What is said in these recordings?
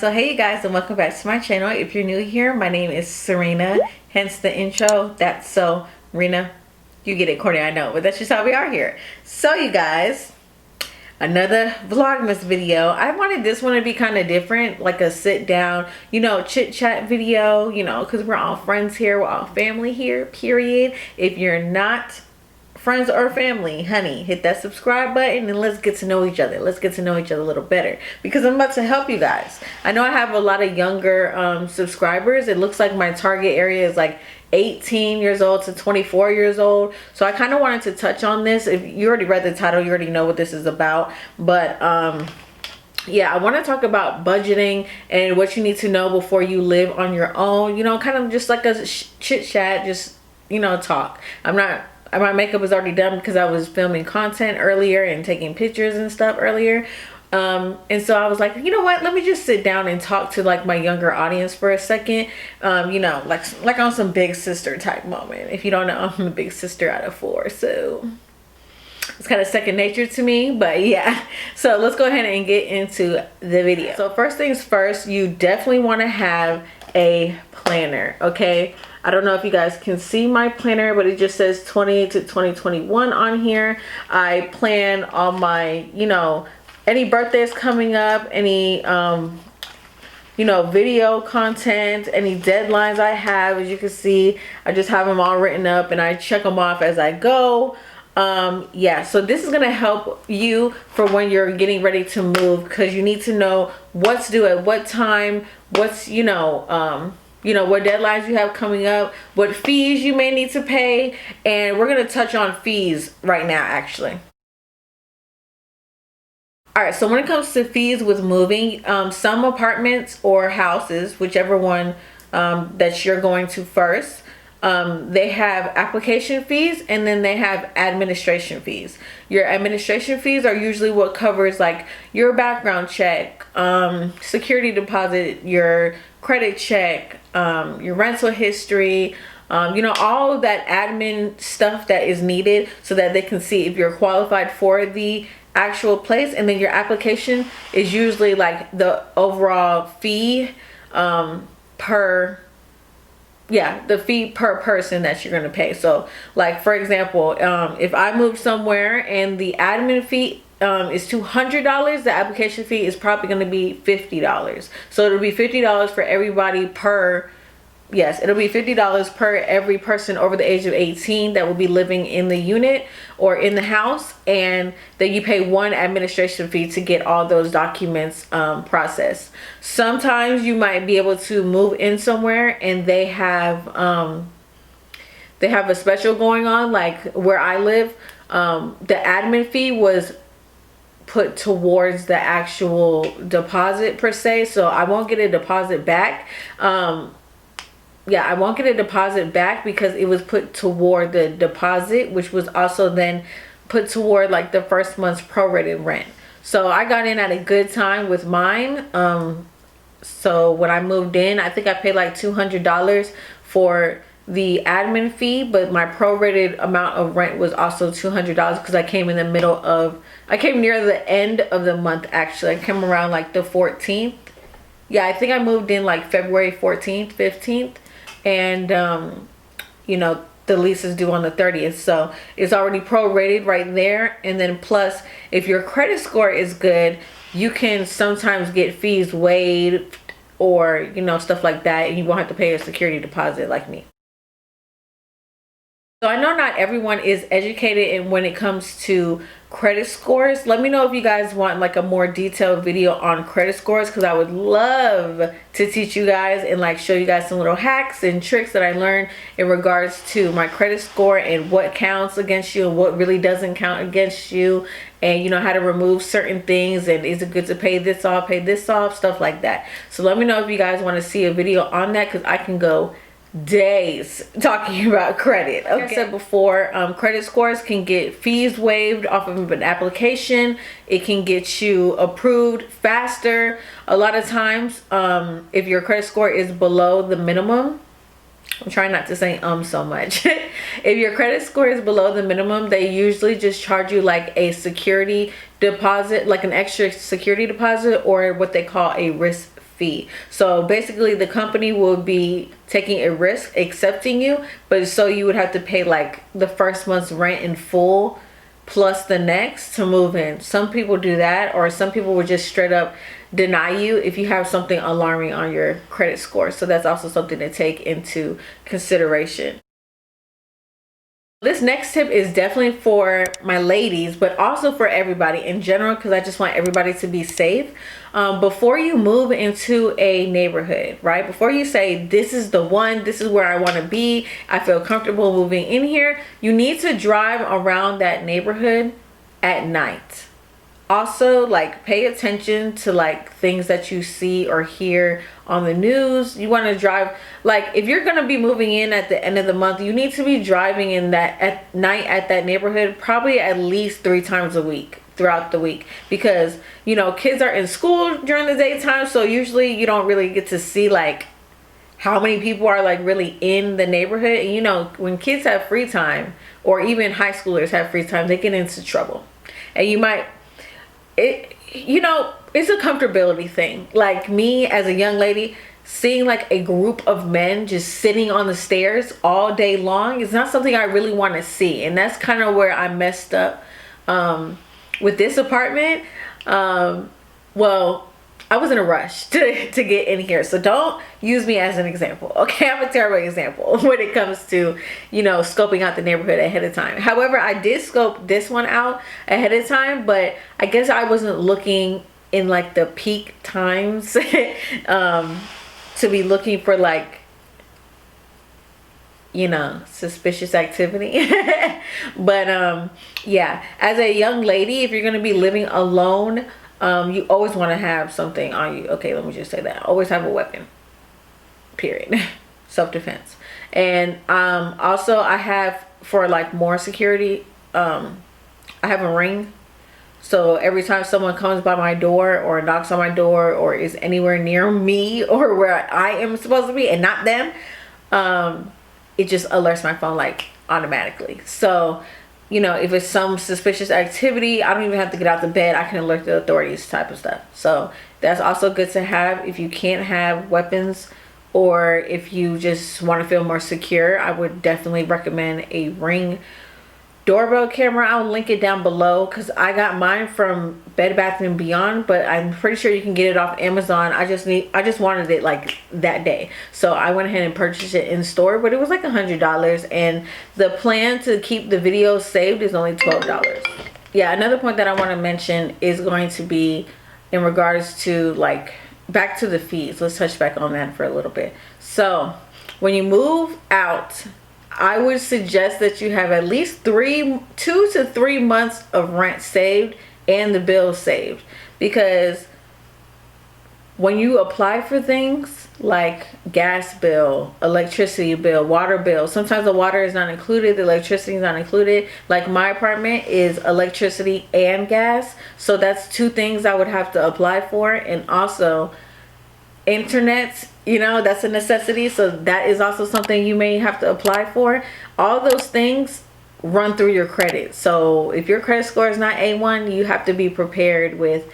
So hey you guys, and welcome back to my channel. If you're new here, my name is Serena, hence the intro. That's so Renna. You get it, corny, I know, but that's just how we are here. So you guys, another Vlogmas video. I wanted this one to be kind of different, like a sit down, chit chat video, because we're all friends here, we're all family here, period. If you're not friends or family, honey, hit that subscribe button and let's get to know each other. Let's get to know each other a little better, because I'm about to help you guys. I know I have a lot of younger subscribers. It looks like my target area is like 18 years old to 24 years old. So I kind of wanted to touch on this. If you already read the title, you already know what this is about. But yeah, I want to talk about budgeting and what you need to know before you live on your own. Kind of just like a chit chat, just talk. My makeup is already done because I was filming content earlier and taking pictures and stuff earlier. And so I was like, you know what, let me just sit down and talk to like my younger audience for a second. Like on some big sister type moment. If you don't know, I'm a big sister out of 4, so it's kind of second nature to me. But yeah, so let's go ahead and get into the video. So first things first, you definitely want to have a planner, okay? I don't know if you guys can see my planner, but it just says 20 to 2021 on here. I plan all my, any birthdays coming up, any, video content, any deadlines I have. As you can see, I just have them all written up and I check them off as I go. Yeah, so this is going to help you for when you're getting ready to move, because you need to know what to do at what time, what's, what deadlines you have coming up, what fees you may need to pay. And we're going to touch on fees right now, actually. All right, so when it comes to fees with moving, some apartments or houses, whichever one that you're going to first, they have application fees and then they have administration fees. Your administration fees are usually what covers like your background check, security deposit, your credit check, your rental history, all of that admin stuff that is needed so that they can see if you're qualified for the actual place. And then your application is usually like the overall fee the fee per person that you're going to pay. So like, for example, if I move somewhere and the admin fee is $200, the application fee is probably going to be $50. So it'll be $50 for everybody per, yes, it'll be $50 per every person over the age of 18 that will be living in the unit or in the house. And then you pay one administration fee to get all those documents processed. Sometimes you might be able to move in somewhere and they have a special going on. Like where I live, the admin fee was put towards the actual deposit per se, so I won't get a deposit back. Yeah, I won't get a deposit back because it was put toward the deposit, which was also then put toward like the first month's prorated rent. So I got in at a good time with mine. So when I moved in, I think I paid like $200 for the admin fee, but my prorated amount of rent was also $200 because I came near the end of the month. Actually, I came around like the 14th. Yeah, I think I moved in like February 14th, 15th. And the lease is due on the 30th, so it's already prorated right there. And then plus, if your credit score is good, you can sometimes get fees waived or stuff like that, and you won't have to pay a security deposit like me. So I know not everyone is educated in when it comes to credit scores. Let me know if you guys want like a more detailed video on credit scores, because I would love to teach you guys and like show you guys some little hacks and tricks that I learned in regards to my credit score and what counts against you and what really doesn't count against you, and how to remove certain things, and is it good to pay this off, stuff like that. So let me know if you guys want to see a video on that, because I can go days talking about credit. Okay. Like I said before, credit scores can get fees waived off of an application. It can get you approved faster. A lot of times, if your credit score is below the minimum, I'm trying not to say so much. If your credit score is below the minimum, they usually just charge you like a security deposit, like an extra security deposit, or what they call a risk fee. So basically the company will be taking a risk accepting you, but so you would have to pay like the first month's rent in full plus the next to move in. Some people do that, or some people will just straight up deny you if you have something alarming on your credit score. So that's also something to take into consideration. This next tip is definitely for my ladies, but also for everybody in general, because I just want everybody to be safe. Before you move into a neighborhood, right? Before you say, this is the one, this is where I want to be, I feel comfortable moving in here, you need to drive around that neighborhood at night. Also, like, pay attention to like things that you see or hear on the news. You want to drive, like, if you're going to be moving in at the end of the month, you need to be driving in that at night at that neighborhood probably at least 3 times a week throughout the week, because you know kids are in school during the daytime, so usually you don't really get to see like how many people are like really in the neighborhood. And you know, when kids have free time, or even high schoolers have free time, they get into trouble. And you might, you know, it's a comfortability thing. Like me as a young lady, seeing like a group of men just sitting on the stairs all day long is not something I really want to see. And that's kind of where I messed up with this apartment. Well, I was in a rush to get in here, so don't use me as an example, okay? I'm a terrible example when it comes to, you know, scoping out the neighborhood ahead of time. However, I did scope this one out ahead of time, but I guess I wasn't looking in like the peak times to be looking for like, you know, suspicious activity. But yeah, as a young lady, if you're going to be living alone, you always want to have something on you. Okay, let me just say that. Always have a weapon. Period. Self-defense. And also I have, for like more security, I have a ring. So every time someone comes by my door or knocks on my door or is anywhere near me or where I am supposed to be and not them, it just alerts my phone like automatically. So, you know, if it's some suspicious activity, I don't even have to get out the bed. I can alert the authorities type of stuff. So that's also good to have if you can't have weapons, or if you just want to feel more secure. I would definitely recommend a Ring doorbell camera. I'll link it down below because I got mine from Bed Bath & Beyond, but I'm pretty sure you can get it off Amazon. I just wanted it like that day, so I went ahead and purchased it in store, but it was like $100, and the plan to keep the videos saved is only $12. Yeah, another point that I want to mention is going to be in regards to like back to the fees. Let's touch back on that for a little bit. So when you move out, I would suggest that you have at least 2 to 3 months of rent saved and the bills saved, because when you apply for things like gas bill, electricity bill, water bill, sometimes the water is not included, the electricity is not included. Like my apartment is electricity and gas, so that's 2 things I would have to apply for. And also internet, you know, that's a necessity, so that is also something you may have to apply for. All those things run through your credit, so if your credit score is not A1, you have to be prepared with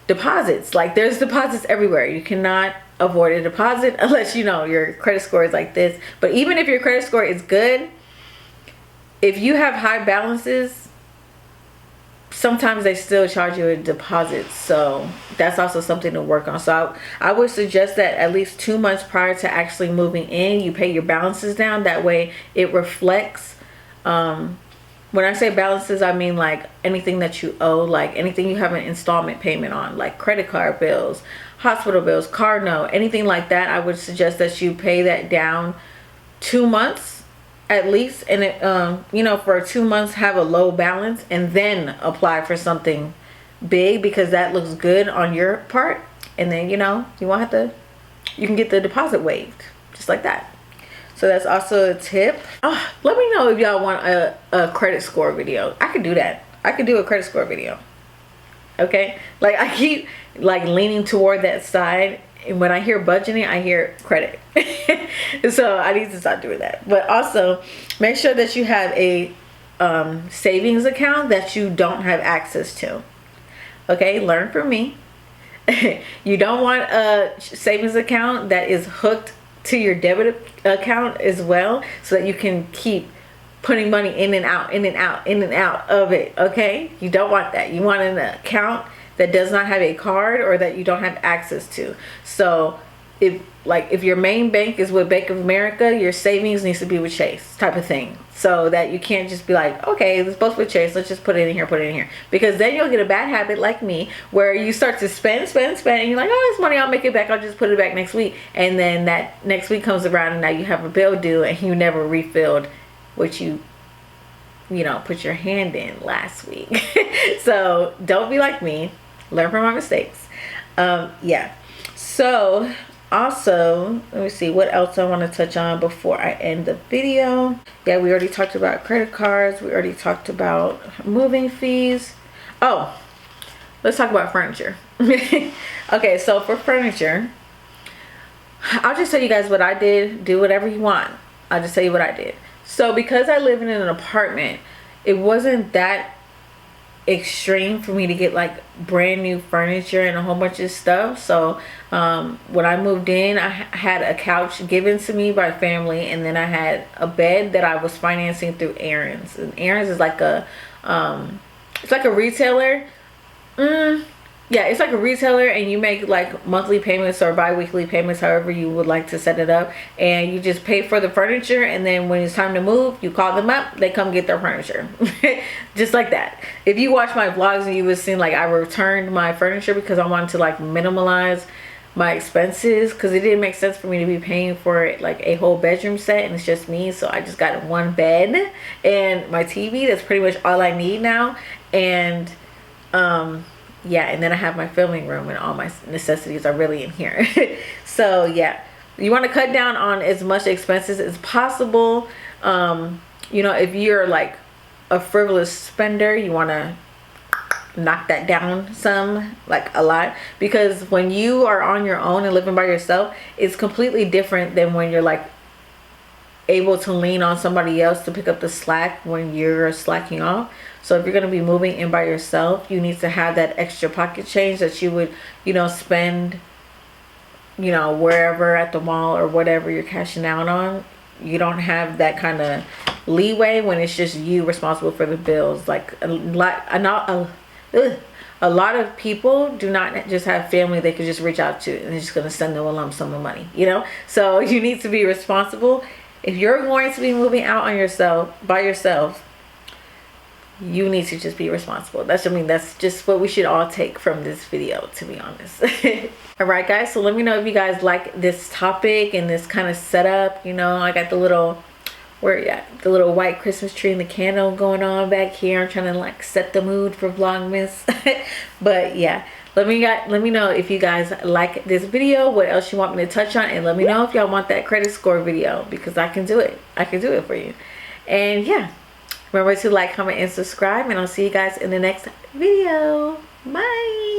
deposits. Like there's deposits everywhere. You cannot avoid a deposit unless you know your credit score is like this. But even if your credit score is good, if you have high balances, sometimes they still charge you a deposit, so that's also something to work on. So I would suggest that at least 2 months prior to actually moving in, you pay your balances down. That way it reflects, when I say balances, I mean like anything that you owe, like anything you have an installment payment on, like credit card bills, hospital bills, car note, anything like that. I would suggest that you pay that down 2 months at least, and it you know, for 2 months have a low balance, and then apply for something big, because that looks good on your part, and then you know you won't have to, you can get the deposit waived just like that. So that's also a tip. Let me know if y'all want a credit score video. I could do that. I could do a credit score video. Okay, like I keep like leaning toward that side, and when I hear budgeting, I hear credit. So I need to stop doing that. But also make sure that you have a savings account that you don't have access to. Okay, learn from me. You don't want a savings account that is hooked to your debit account as well, so that you can keep putting money in and out, in and out, in and out of it. Okay, you don't want that. You want an account that does not have a card or that you don't have access to. So if your main bank is with Bank of America, your savings needs to be with Chase, type of thing. So that you can't just be like, okay, it's both with Chase, let's just put it in here, put it in here. Because then you'll get a bad habit like me, where you start to spend, and you're like, oh, this money, I'll make it back, I'll just put it back next week. And then that next week comes around and now you have a bill due and you never refilled what you put your hand in last week. So don't be like me, learn from my mistakes. Yeah. So also, let me see what else I want to touch on before I end the video. Yeah, we already talked about credit cards. We already talked about moving fees. Oh, let's talk about furniture. Okay, so for furniture, I'll just tell you guys what I did. Do whatever you want. I'll just tell you what I did. So because I live in an apartment, it wasn't that extreme for me to get like brand new furniture and a whole bunch of stuff. So when I moved in, I had a couch given to me by family, and then I had a bed that I was financing through Aaron's. And Aaron's is like a it's like a retailer. Yeah, it's like a retailer, and you make like monthly payments or bi-weekly payments, however you would like to set it up, and you just pay for the furniture, and then when it's time to move, you call them up, they come get their furniture. Just like that. If you watch my vlogs, you would see like I returned my furniture because I wanted to like minimalize my expenses, because it didn't make sense for me to be paying for like a whole bedroom set and it's just me. So I just got one bed and my TV. That's pretty much all I need now. And yeah, and then I have my filming room and all my necessities are really in here. So yeah, you want to cut down on as much expenses as possible. If you're like a frivolous spender, you want to knock that down some, like a lot, because when you are on your own and living by yourself, it's completely different than when you're like able to lean on somebody else to pick up the slack when you're slacking off. So if you're going to be moving in by yourself, you need to have that extra pocket change that you would, spend, wherever at the mall or whatever you're cashing out on. You don't have that kind of leeway when it's just you responsible for the bills. Like a lot of people do not just have family they could just reach out to and they're just going to send them a lump sum of money, So you need to be responsible. If you're going to be moving out by yourself, you need to just be responsible. That's just what we should all take from this video, to be honest. All right, guys. So let me know if you guys like this topic and this kind of setup. I got the little, the little white Christmas tree and the candle going on back here. I'm trying to like set the mood for Vlogmas. But yeah, let me know if you guys like this video, what else you want me to touch on, and let me know if y'all want that credit score video, because I can do it. I can do it for you. And yeah, remember to like, comment, and subscribe, and I'll see you guys in the next video. Bye.